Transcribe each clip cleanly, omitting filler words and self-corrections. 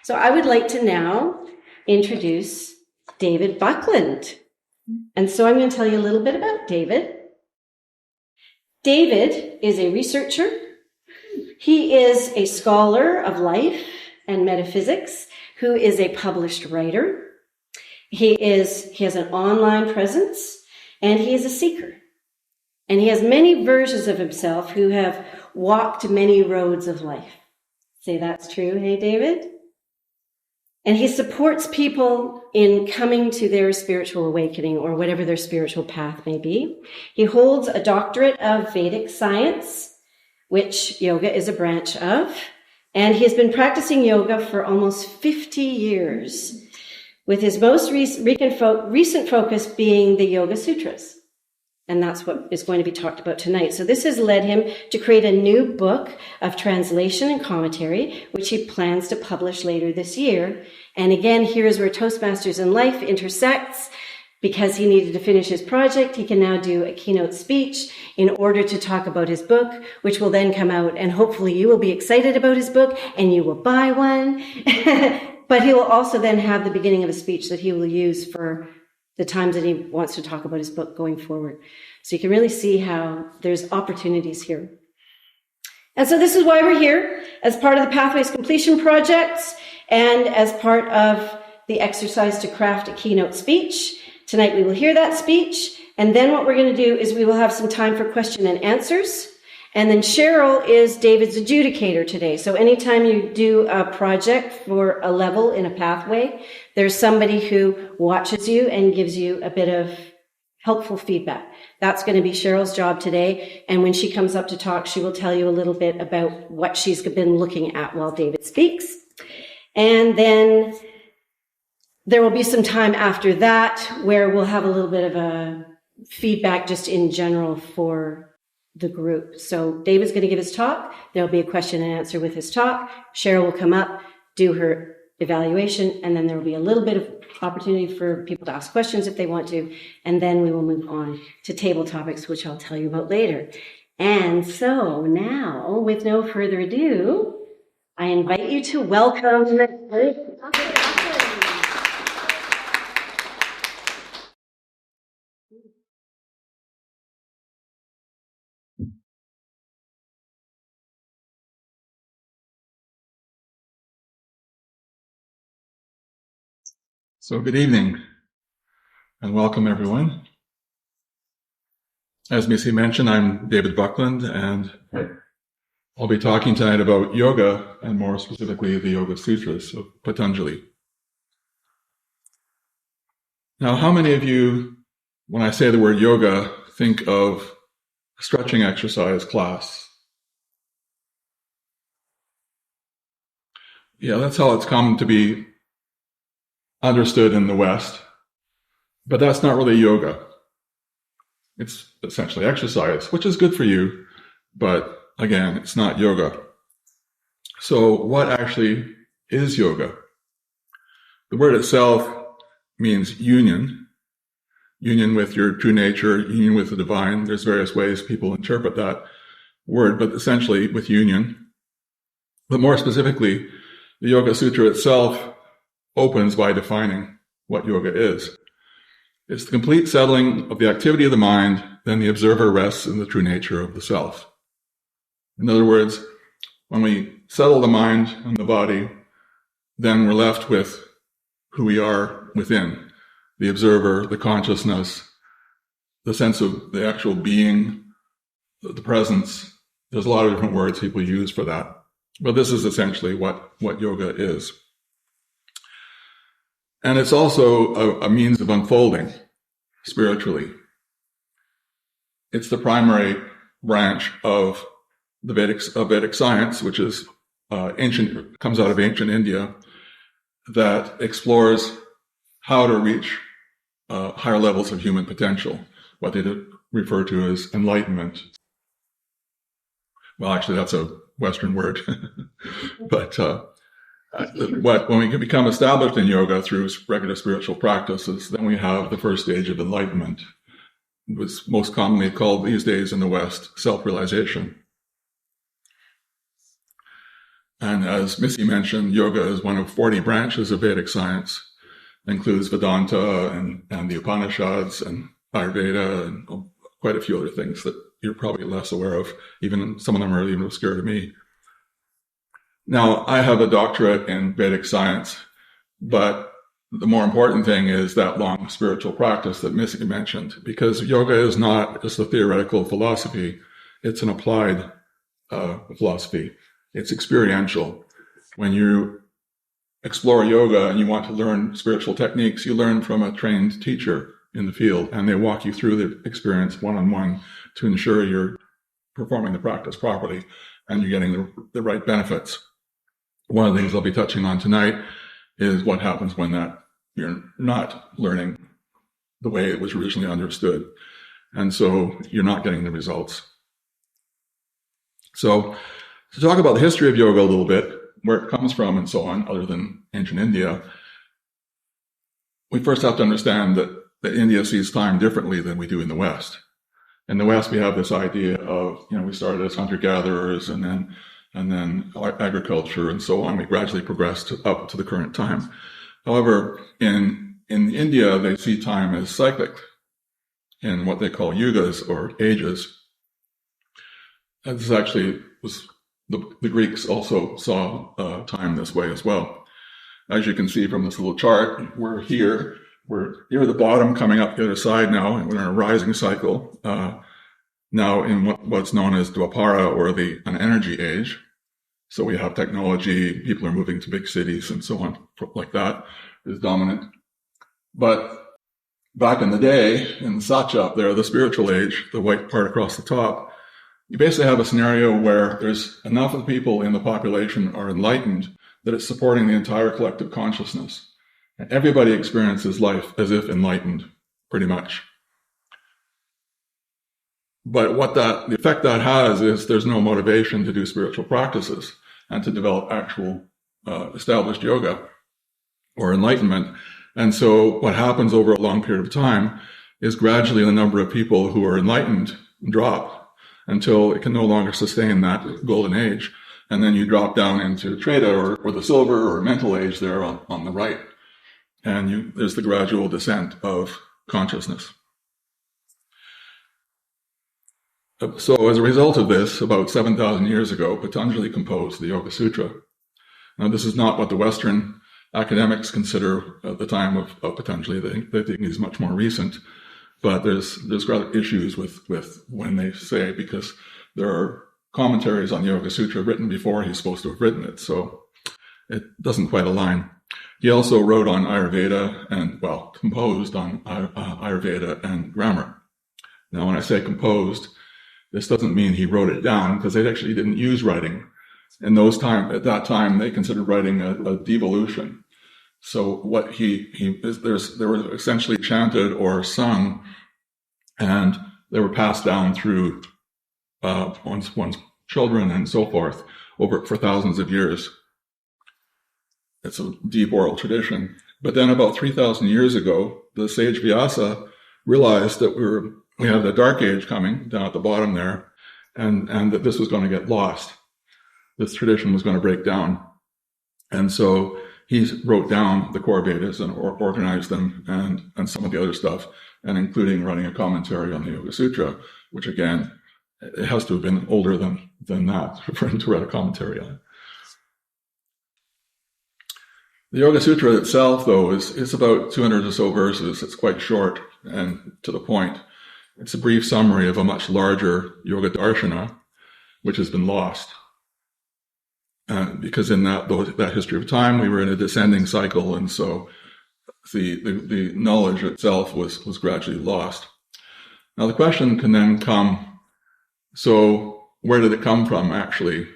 So I would like to now introduce David Buckland. And so I'm going to tell you a little bit about David. David is a researcher. He is a scholar of life and metaphysics who is a published writer. He has an online presence, and he is a seeker. And he has many versions of himself who have walked many roads of life. Say that's true, hey, David? And he supports people in coming to their spiritual awakening or whatever their spiritual path may be. He holds a doctorate of Vedic science, which yoga is a branch of. And he has been practicing yoga for almost 50 years, with his most recent focus being the Yoga Sutras. And that's what is going to be talked about tonight. So this has led him to create a new book of translation and commentary, which he plans to publish later this year. And again, here's where Toastmasters and life intersects. Because he needed to finish his project, he can now do a keynote speech in order to talk about his book, which will then come out. And hopefully you will be excited about his book and you will buy one. But he will also then have the beginning of a speech that he will use for the times that he wants to talk about his book going forward. So you can really see how there's opportunities here. And so this is why we're here, as part of the Pathways Completion Project and as part of the exercise to craft a keynote speech. Tonight we will hear that speech, and then what we're going to do is we will have some time for question and answers. And then Cheryl is David's adjudicator today. So anytime you do a project for a level in a pathway, there's somebody who watches you and gives you a bit of helpful feedback. That's going to be Cheryl's job today. And when she comes up to talk, she will tell you a little bit about what she's been looking at while David speaks. And then there will be some time after that where we'll have a little bit of a feedback just in general for the group. So David's going to give his talk. There'll be a question and answer with his talk. Cheryl will come up, do her evaluation, and then there will be a little bit of opportunity for people to ask questions if they want to. And then we will move on to table topics, which I'll tell you about later. And so now, with no further ado, I invite you to welcome So good evening and welcome everyone. As Missy mentioned, I'm David Buckland and I'll be talking tonight about yoga and more specifically the Yoga Sutras of Patanjali. Now, how many of you, when I say the word yoga, think of a stretching exercise class? Yeah, that's how it's come to be understood in the West, but that's not really yoga. It's essentially exercise, which is good for you, but again, it's not yoga. So what actually is yoga? The word itself means union with your true nature, union with the divine. There's various ways people interpret that word, but essentially with union. But more specifically, the Yoga Sutra itself opens by defining what yoga is. It's the complete settling of the activity of the mind, then the observer rests in the true nature of the self. In other words, when we settle the mind and the body, then we're left with who we are within, the observer, the consciousness, the sense of the actual being, the presence. There's a lot of different words people use for that. But this is essentially what yoga is. And it's also a means of unfolding spiritually. It's the primary branch of the Vedic science, which is comes out of ancient India, that explores how to reach higher levels of human potential, what they refer to as enlightenment. Well, actually, that's a Western word, but when we can become established in yoga through regular spiritual practices, then we have the first stage of enlightenment. It was most commonly called these days in the West self-realization. And as Missy mentioned, yoga is one of 40 branches of Vedic science. It includes Vedanta and the Upanishads and Ayurveda and quite a few other things that you're probably less aware of. Even some of them are even obscure to me. Now, I have a doctorate in Vedic science, but the more important thing is that long spiritual practice that Missy mentioned, because yoga is not just a theoretical philosophy. It's an applied philosophy. It's experiential. When you explore yoga and you want to learn spiritual techniques, you learn from a trained teacher in the field, and they walk you through the experience one-on-one to ensure you're performing the practice properly and you're getting the right benefits. One of the things I'll be touching on tonight is what happens when that you're not learning the way it was originally understood. And so you're not getting the results. So to talk about the history of yoga a little bit, where it comes from and so on, other than ancient India, we first have to understand that India sees time differently than we do in the West. In the West, we have this idea of, we started as hunter-gatherers and then agriculture and so on. We gradually progressed up to the current time. However, in India, they see time as cyclic in what they call yugas or ages. And this actually was the Greeks also saw time this way as well. As you can see from this little chart, we're near the bottom, coming up the other side now, and we're in a rising cycle. Now in what's known as Dwapara, or an energy age. So we have technology, people are moving to big cities and so on, like that is dominant. But back in the day, in Satya up there, the spiritual age, the white part across the top, you basically have a scenario where there's enough of the people in the population are enlightened that it's supporting the entire collective consciousness. And everybody experiences life as if enlightened, pretty much. But the effect that has is there's no motivation to do spiritual practices and to develop actual established yoga or enlightenment. And so what happens over a long period of time is gradually the number of people who are enlightened drop until it can no longer sustain that golden age. And then you drop down into Treta or the silver or mental age there on the right. And there's the gradual descent of consciousness. So as a result of this, about 7,000 years ago, Patanjali composed the Yoga Sutra. Now, this is not what the Western academics consider at the time of Patanjali. They think he's much more recent. But there's rather issues with when they say, because there are commentaries on the Yoga Sutra written before he's supposed to have written it. So it doesn't quite align. He also wrote on Ayurveda composed on Ayurveda and grammar. Now, when I say composed, this doesn't mean he wrote it down, because they actually didn't use writing. At that time, they considered writing a devolution. So what there were essentially chanted or sung, and they were passed down through one's children and so forth for thousands of years. It's a deep oral tradition. But then about 3,000 years ago, the sage Vyasa realized that we have the dark age coming down at the bottom there, and that this was going to get lost. This tradition was going to break down. And so he wrote down the core Vedas and organized them and some of the other stuff, and including writing a commentary on the Yoga Sutra, which again, it has to have been older than that for him to write a commentary on it. The Yoga Sutra itself, though, is about 200 or so verses. It's quite short and to the point. It's a brief summary of a much larger Yoga Darshana, which has been lost. Because in that history of time, we were in a descending cycle, and so the knowledge itself was gradually lost. Now the question can then come, so where did it come from, actually?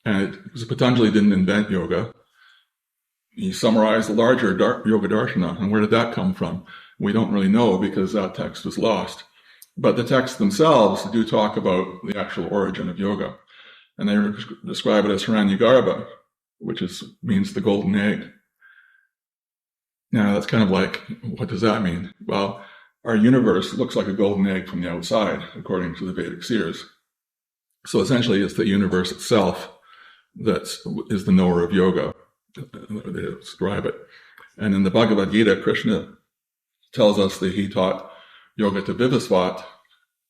And because Patanjali didn't invent yoga, he summarized the larger Yoga Darshana, and where did that come from? We don't really know, because that text was lost. But the texts themselves do talk about the actual origin of yoga. And they describe it as Hiranyagarbha, which means the golden egg. Now, that's kind of like, what does that mean? Well, our universe looks like a golden egg from the outside, according to the Vedic seers. So essentially, it's the universe itself that is the knower of yoga. They describe it. And in the Bhagavad Gita, Krishna tells us that he taught yoga to Vivasvat,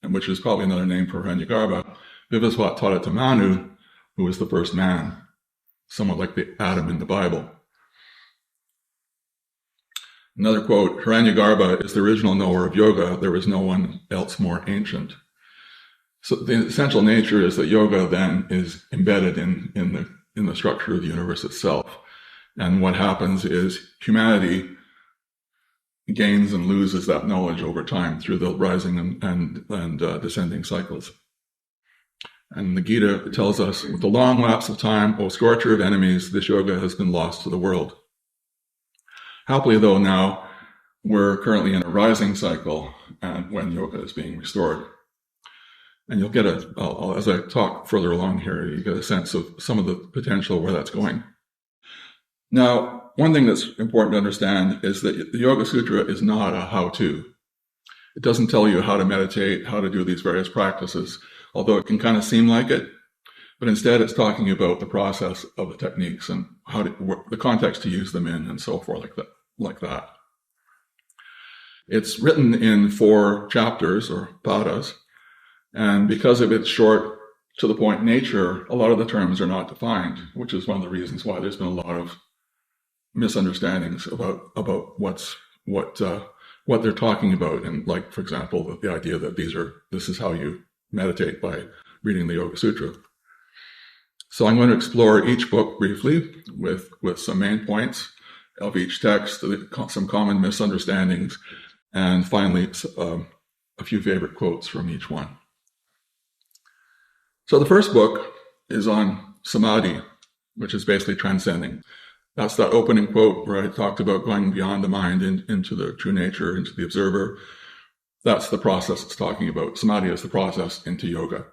which is probably another name for Hiranyagarbha. Vivasvat taught it to Manu, who was the first man, somewhat like the Adam in the Bible. Another quote, Hiranyagarbha is the original knower of yoga. There is no one else more ancient. So the essential nature is that yoga then is embedded in the structure of the universe itself. And what happens is humanity gains and loses that knowledge over time through the rising and descending cycles. And the Gita tells us, with the long lapse of time, O scorcher of enemies, this yoga has been lost to the world. Happily, though, now we're currently in a rising cycle, and when yoga is being restored. And you'll get as I talk further along here, you get a sense of some of the potential where that's going. Now, one thing that's important to understand is that the Yoga Sutra is not a how-to. It doesn't tell you how to meditate, how to do these various practices, although it can kind of seem like it. But instead, it's talking about the process of the techniques and the context to use them in and so forth like that. It's written in 4 chapters or padas. And because of its short, to the point nature, a lot of the terms are not defined, which is one of the reasons why there's been a lot of misunderstandings about what they're talking about. And like, for example, the idea that this is how you meditate by reading the Yoga Sutra. So I'm going to explore each book briefly with some main points of each text, some common misunderstandings, and finally a few favorite quotes from each one. So the first book is on samadhi, which is basically transcending. That's that opening quote where I talked about going beyond the mind into the true nature, into the observer. That's the process it's talking about. Samadhi is the process into yoga.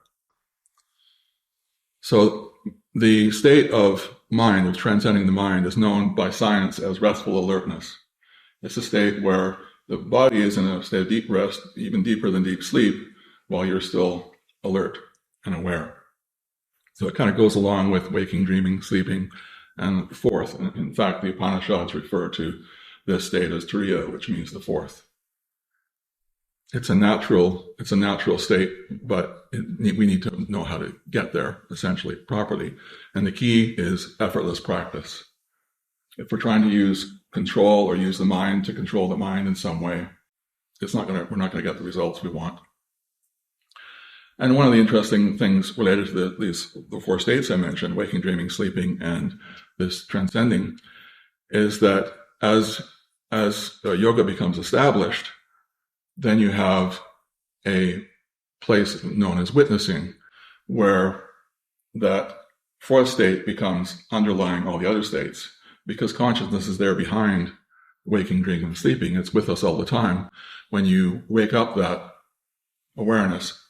So the state of mind, of transcending the mind, is known by science as restful alertness. It's a state where the body is in a state of deep rest, even deeper than deep sleep, while you're still alert and aware. So it kind of goes along with waking, dreaming, sleeping, and fourth. In fact, the Upanishads refer to this state as Turiya, which means the fourth. It's a natural state, but we need to know how to get there, essentially, properly. And the key is effortless practice. If we're trying to use control or use the mind to control the mind in some way, we're not going to get the results we want. And one of the interesting things related to the 4 states I mentioned, waking, dreaming, sleeping, and this transcending, is that as yoga becomes established, then you have a place known as witnessing, where that 4th state becomes underlying all the other states, because consciousness is there behind waking, dreaming, and sleeping. It's with us all the time. When you wake up that awareness,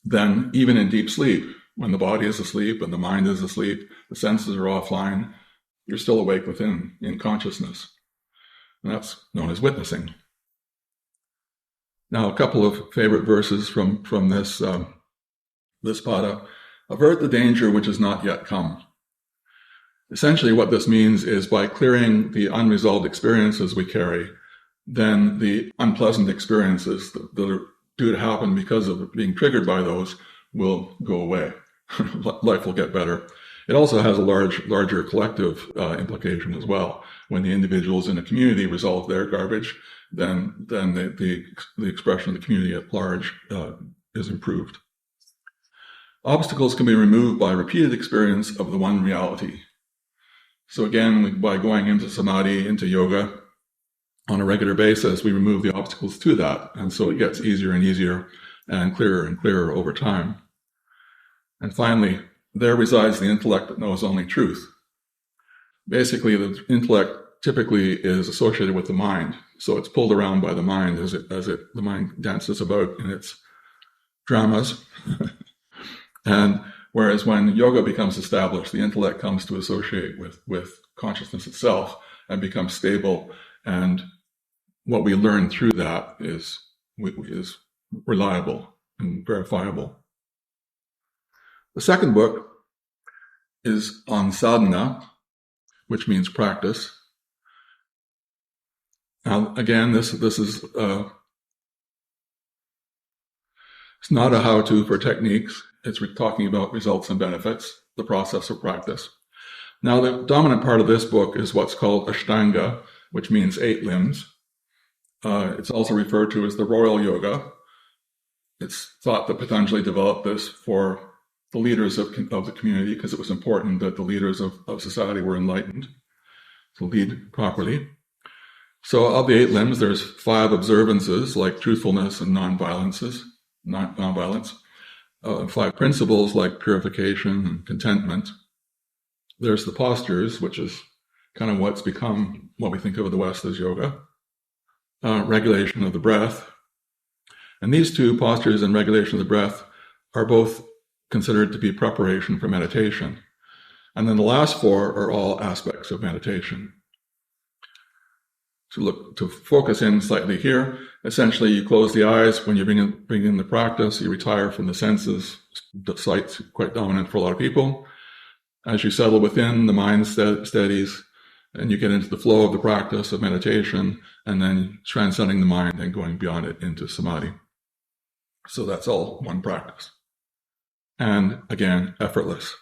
then even in deep sleep, when the body is asleep and the mind is asleep, the senses are offline, you're still awake within, in consciousness. And that's known as witnessing. Now, a couple of favorite verses from this pada. Avert the danger which has not yet come. Essentially, what this means is by clearing the unresolved experiences we carry, then the unpleasant experiences that are due to happen because of being triggered by those will go away. Life will get better. It also has a larger collective implication as well. When the individuals in a community resolve their garbage, then the expression of the community at large is improved. Obstacles can be removed by repeated experience of the one reality. So again, by going into samadhi, into yoga, on a regular basis, we remove the obstacles to that. And so it gets easier and easier and clearer over time. And finally, there resides the intellect that knows only truth. Basically, the intellect typically is associated with the mind. So it's pulled around by the mind as the mind dances about in its dramas. And whereas when yoga becomes established, the intellect comes to associate with consciousness itself and becomes stable, and what we learn through that is reliable and verifiable. The second book is on sadhana, which means practice. Now, again, this is it's not a how-to for techniques. It's talking about results and benefits, the process of practice. Now, the dominant part of this book is what's called Ashtanga, which means 8 limbs. It's also referred to as the Royal Yoga. It's thought that Patanjali developed this for the leaders of the community because it was important that the leaders of society were enlightened to lead properly. So of the 8 limbs, there's 5 observances like truthfulness and nonviolence, 5 principles like purification and contentment. There's the postures, which is kind of what's become what we think of in the West as yoga. Regulation of the breath. And these 2, postures and regulation of the breath, are both considered to be preparation for meditation. And then the last 4 are all aspects of meditation. To focus in slightly here, essentially you close the eyes when you bring in the practice, you retire from the senses. The sight's quite dominant for a lot of people. As you settle within, the mind steadies, and you get into the flow of the practice of meditation, and then transcending the mind and going beyond it into samadhi. So that's all one practice. And again, effortless.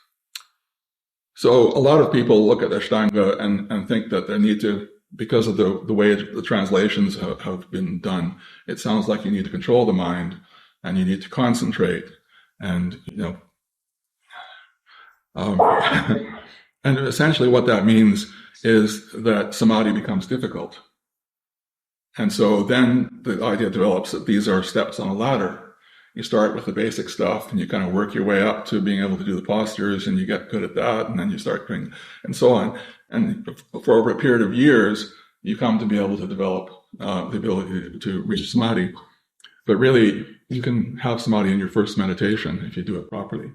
So a lot of people look at Ashtanga and think that they need to, because of the way the translations have been done, it sounds like you need to control the mind and you need to concentrate and, and essentially what that means is that samadhi becomes difficult. And so then the idea develops that these are steps on a ladder. You start with the basic stuff and you kind of work your way up to being able to do the postures and you get good at that and then you start doing, and so on. And for over a period of years, you come to be able to develop the ability to reach samadhi. But really, you can have samadhi in your first meditation if you do it properly,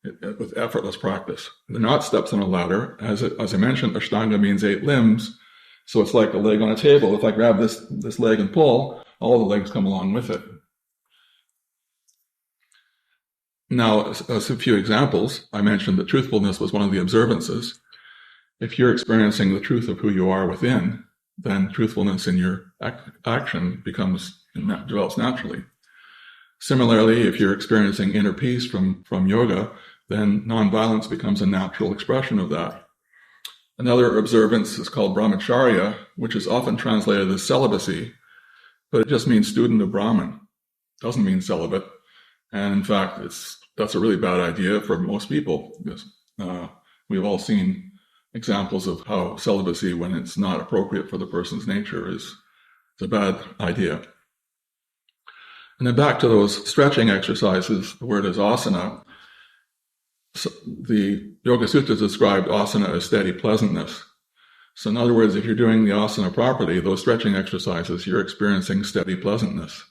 with effortless practice. They're not steps on a ladder. As I mentioned, Ashtanga means 8 limbs. So it's like a leg on a table. If I grab this leg and pull, all the legs come along with it. Now, as a few examples, I mentioned that truthfulness was one of the observances. If you're experiencing the truth of who you are within, then truthfulness in your action develops naturally. Similarly, if you're experiencing inner peace from yoga, then nonviolence becomes a natural expression of that. Another observance is called brahmacharya, which is often translated as celibacy, but it just means student of Brahman. It doesn't mean celibate. And in fact, that's a really bad idea for most people, because we've all seen examples of how celibacy, when it's not appropriate for the person's nature, is a bad idea. And then back to those stretching exercises, the word is asana. So the Yoga Sutras described asana as steady pleasantness. So in other words, if you're doing the asana properly, those stretching exercises, you're experiencing steady pleasantness.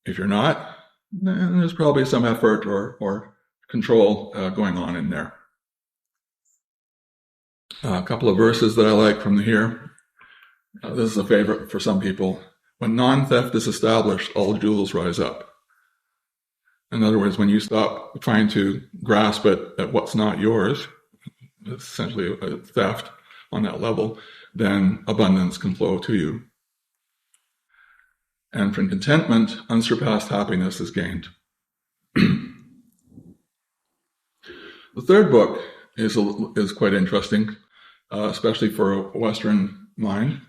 If you're not, then there's probably some effort or control going on in there. A couple of verses that I like from here. This is a favorite for some people. When non-theft is established, all jewels rise up. In other words, when you stop trying to grasp at what's not yours, it's essentially a theft on that level, then abundance can flow to you. And from contentment, unsurpassed happiness is gained. The third book is quite interesting, especially for a Western mind.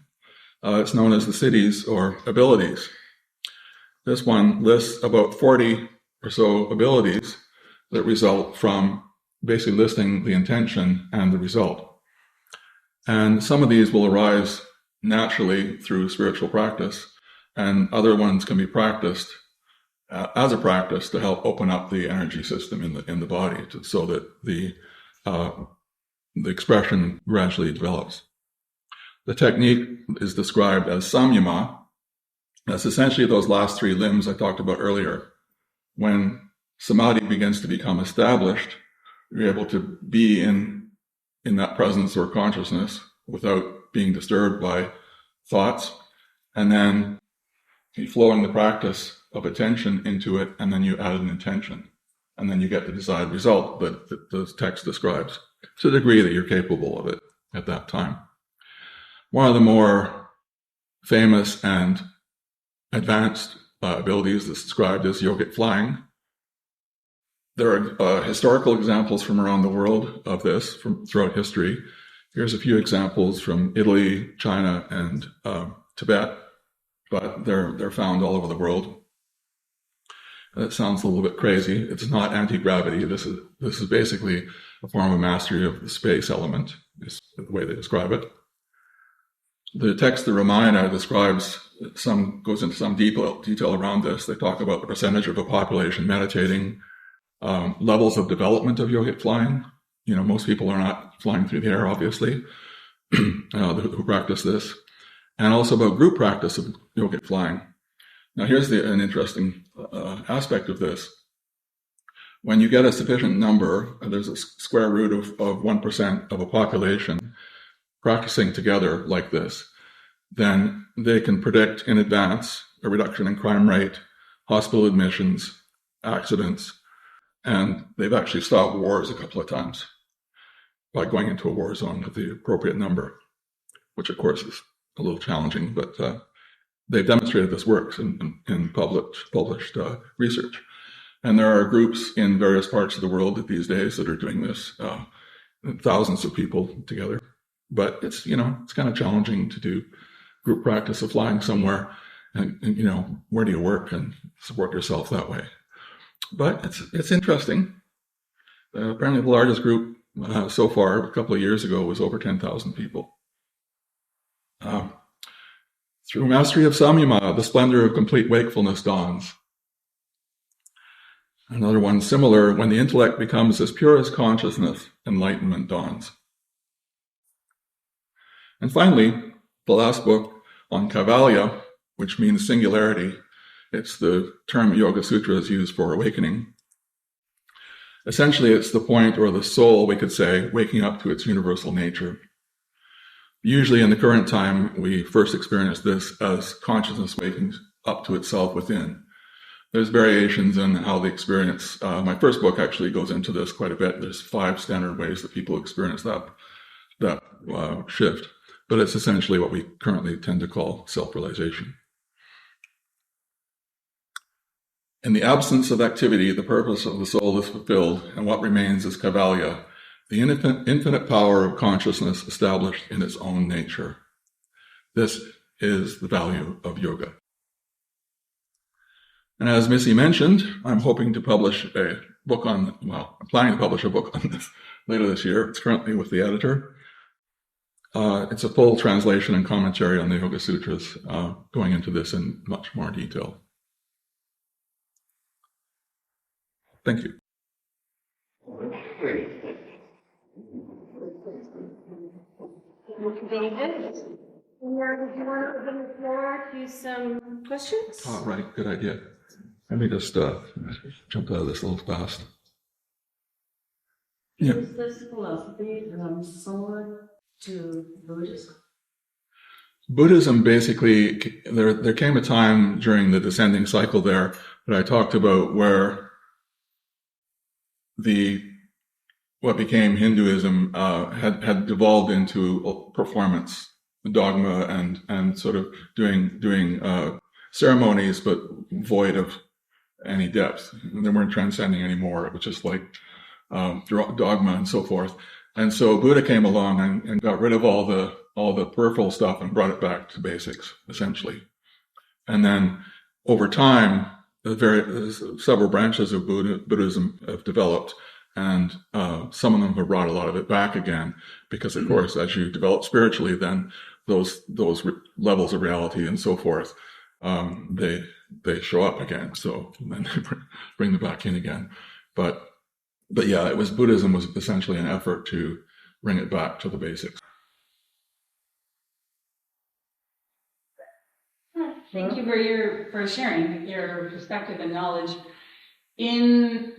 It's known as The Siddhis, or Abilities. This one lists about 40 or so abilities that result from basically listing the intention and the result. And some of these will arise naturally through spiritual practice, and other ones can be practiced as a practice to help open up the energy system in the body, so that the expression gradually develops. The technique is described as samyama. That's essentially those last 3 limbs I talked about earlier. When samadhi begins to become established, you're able to be in that presence or consciousness without being disturbed by thoughts, and then you flow in the practice of attention into it, and then you add an intention. and then you get the desired result that the text describes to the degree that you're capable of it at that time. One of the more famous and advanced abilities that's described as yogic flying. There are historical examples from around the world of this from throughout history. Here's a few examples from Italy, China, and Tibet, but they're found all over the world. That sounds a little bit crazy. It's not anti-gravity. This is basically a form of mastery of the space element, is the way they describe it. The text, the Ramayana, goes into some detail around this. They talk about the percentage of a population meditating, levels of development of yogic flying. Most people are not flying through the air, obviously, who practice this, and also about group practice of yogic flying. Now, here's an interesting aspect of this. When you get a sufficient number, there's a square root of 1% of a population practicing together like this, then they can predict in advance a reduction in crime rate, hospital admissions, accidents, and they've actually stopped wars a couple of times by going into a war zone with the appropriate number, which of course is a little challenging, but they've demonstrated this works in published research. And there are groups in various parts of the world these days that are doing this, thousands of people together. But it's kind of challenging to do group practice of flying somewhere, and where do you work and support yourself that way? But it's interesting. Apparently, the largest group so far, a couple of years ago, was over 10,000 people. Through mastery of samyama, the splendor of complete wakefulness dawns. Another one similar, when the intellect becomes as pure as consciousness, enlightenment dawns. And finally, the last book on Kaivalya, which means singularity. It's the term Yoga Sutra is used for awakening. Essentially, it's the point, or the soul, we could say, waking up to its universal nature. Usually in the current time, we first experience this as consciousness waking up to itself within. There's variations in how they experience. My first book actually goes into this quite a bit. There's 5 standard ways that people experience that shift. But it's essentially what we currently tend to call self-realization. In the absence of activity, the purpose of the soul is fulfilled, and what remains is Kaivalya, the infinite power of consciousness established in its own nature. This is the value of yoga. And as Missy mentioned, I'm hoping to publish a book I'm planning to publish a book on this later this year. It's currently with the editor. It's a full translation and commentary on the Yoga Sutras, going into this in much more detail. Thank you. David, do you want to open the floor to some questions? Oh, right, good idea. Let me just jump out of this a little fast. Yeah. Is this philosophy similar to Buddhism? Buddhism, basically, there came a time during the descending cycle there that I talked about where what became Hinduism had devolved into a performance dogma and sort of doing ceremonies, but void of any depth. They weren't transcending anymore. It was just like dogma and so forth. And so Buddha came along and got rid of all the peripheral stuff and brought it back to basics, essentially. And then over time, several branches of Buddhism have developed, and some of them have brought a lot of it back again, because of course, as you develop spiritually, then those levels of reality and so forth, they show up again. So then they bring them back in again. But yeah, Buddhism was essentially an effort to bring it back to the basics. Thank you for sharing your perspective and knowledge. In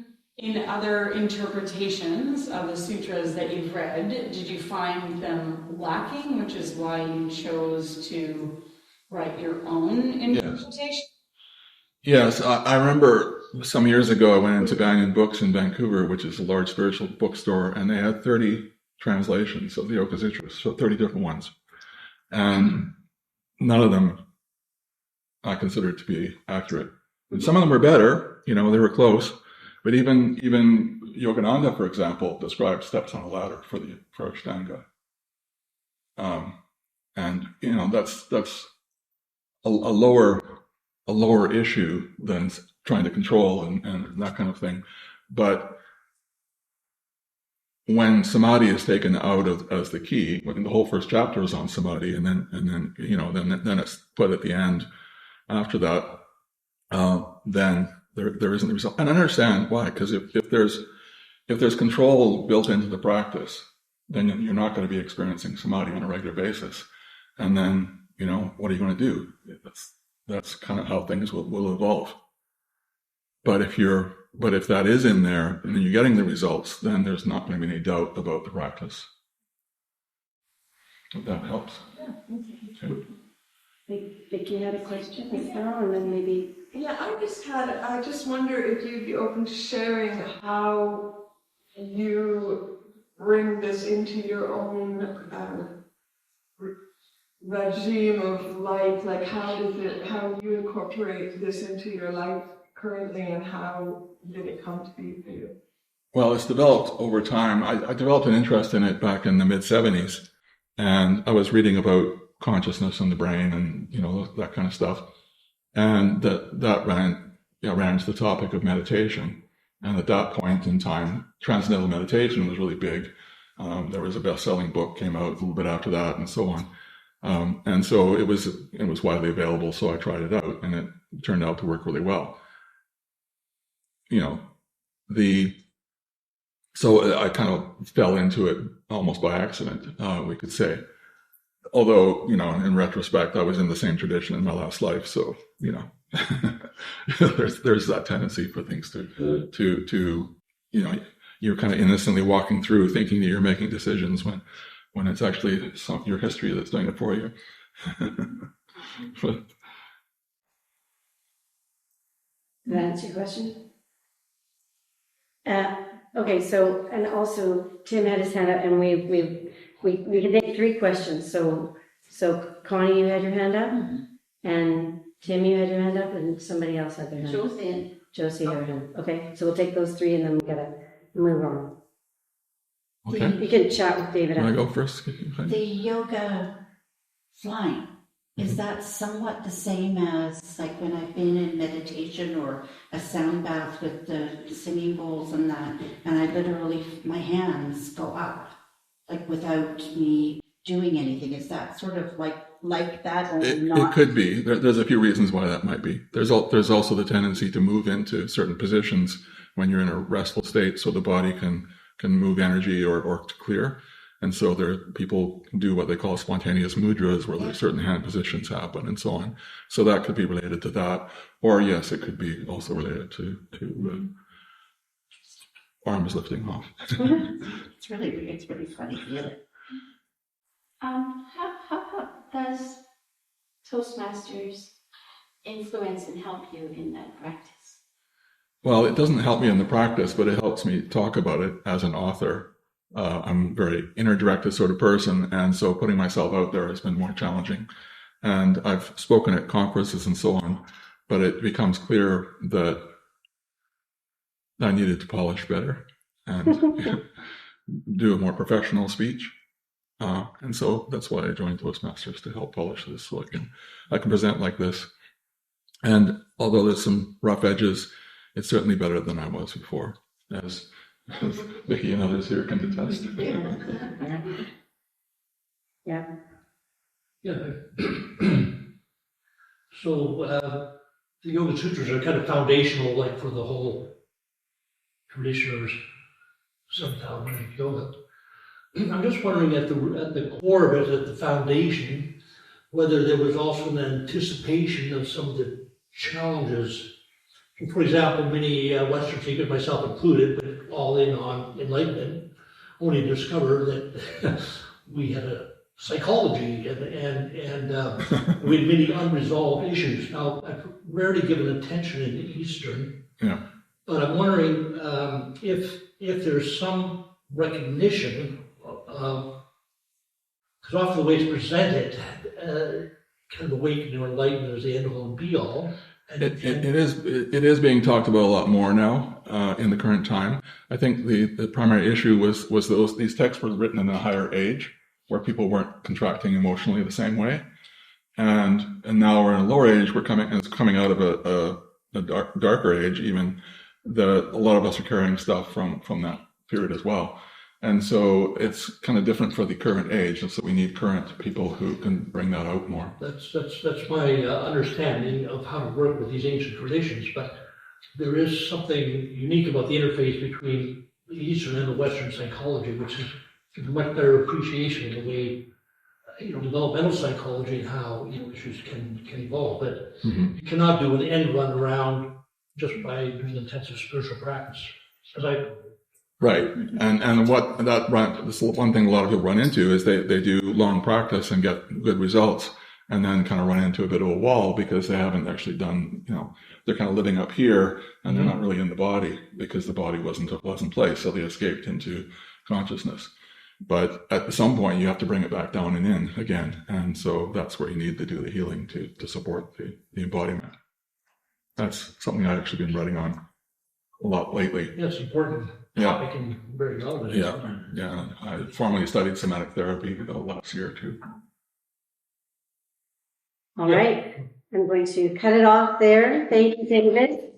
other interpretations of the sutras that you've read, did you find them lacking, which is why you chose to write your own interpretation? Yes, I remember some years ago, I went into Banyan Books in Vancouver, which is a large spiritual bookstore, and they had 30 translations of the Yoga Sutra, so 30 different ones. And none of them I considered to be accurate. And some of them were better, they were close. But even Yogananda, for example, describes steps on a ladder for Ashtanga. And that's a lower issue than trying to control and that kind of thing. But when samadhi is taken out as the key, when the whole first chapter is on samadhi, and then it's put at the end after that, then there isn't the result. And I understand why, because if there's control built into the practice, then you're not going to be experiencing samadhi on a regular basis. And then, what are you going to do? That's kind of how things will evolve. But if that is in there and you're getting the results, then there's not going to be any doubt about the practice. If that helps. Yeah, okay. Vicky had a question as well, and then maybe. Yeah, I just wonder if you'd be open to sharing how you bring this into your own regime of life. Like, how you incorporate this into your life currently, and how did it come to be for you? Well, it's developed over time. I developed an interest in it back in the mid-'70s, and I was reading about consciousness and the brain and that kind of stuff, and that ran into the topic of meditation. And at that point in time, transcendental meditation was really big. There was a best-selling book came out a little bit after that, and so on. And so it was widely available. So I tried it out, and it turned out to work really well. So I kind of fell into it almost by accident, we could say. Although, in retrospect, I was in the same tradition in my last life. So, there's that tendency for things to you're kind of innocently walking through thinking that you're making decisions when it's actually your history that's doing it for you. Did that answer your question? Okay, so, and also Tim had his hand up, and we can take 3 questions. So Connie, you had your hand up, and Tim, you had your hand up, and somebody else had their hand up. Josie had her hand up. Okay, so we'll take those 3, and then we gotta move on. Okay. You can chat with David. Can I go first? The yoga flying, is that somewhat the same as like when I've been in meditation or a sound bath with the singing bowls and that, and I literally, my hands go up, like without me doing anything? Is that sort of like that or not? It could be. There's a few reasons why that might be. There's also the tendency to move into certain positions when you're in a restful state, so the body can move energy or to clear. And so people do what they call spontaneous mudras, where there's certain hand positions happen and so on. So that could be related to that. Or yes, it could be also related to arms lifting off. It's really funny. Really. How does Toastmasters influence and help you in that practice? Well, it doesn't help me in the practice, but it helps me talk about it as an author. I'm a very inner-directed sort of person, and so putting myself out there has been more challenging. And I've spoken at conferences and so on, but it becomes clear that I needed to polish better and do a more professional speech. And so that's why I joined Toastmasters, to help polish this, so I can present like this. And although there's some rough edges, it's certainly better than I was before, as Vicky and others here can attest. Yeah. So the Yoga Sutras are kind of foundational, like for the whole tradition of Samkhya yoga. I'm just wondering at the core of it, at the foundation, whether there was also an anticipation of some of the challenges. For example, many Western seekers, myself included, but all in on enlightenment, only discover that we had a psychology and with many unresolved issues. Now, I've rarely given attention in Eastern, Yeah. but I'm wondering if there's some recognition, because often the way it's presented, kind of awakening or enlightenment is the end all and be all. And, It is being talked about a lot more now in the current time. I think the primary issue was these texts were written in a higher age where people weren't contracting emotionally the same way, and now we're in a lower age. It's coming out of a darker age. Even a lot of us are carrying stuff from that period as well, and so it's kind of different for the current age. And so we need current people who can bring that out more. That's my understanding of how to work with these ancient traditions, but there is something unique about the interface between the Eastern and the Western psychology, which is a much better appreciation of the way, developmental psychology and how, issues can evolve. But you cannot do an end run around just by doing intensive spiritual practice. Right, and this is one thing a lot of people run into is they do long practice and get good results, and then kind of run into a bit of a wall because they haven't actually done, they're kind of living up here and they're not really in the body because the body wasn't a pleasant place, so they escaped into consciousness. But at some point you have to bring it back down and in again, and so that's where you need to do the healing to support the embodiment. That's something I've actually been writing on a lot lately. Yeah, it's important topic and very relevant. Yeah. I formally studied somatic therapy last year too. All right. I'm going to cut it off there. Thank you, David.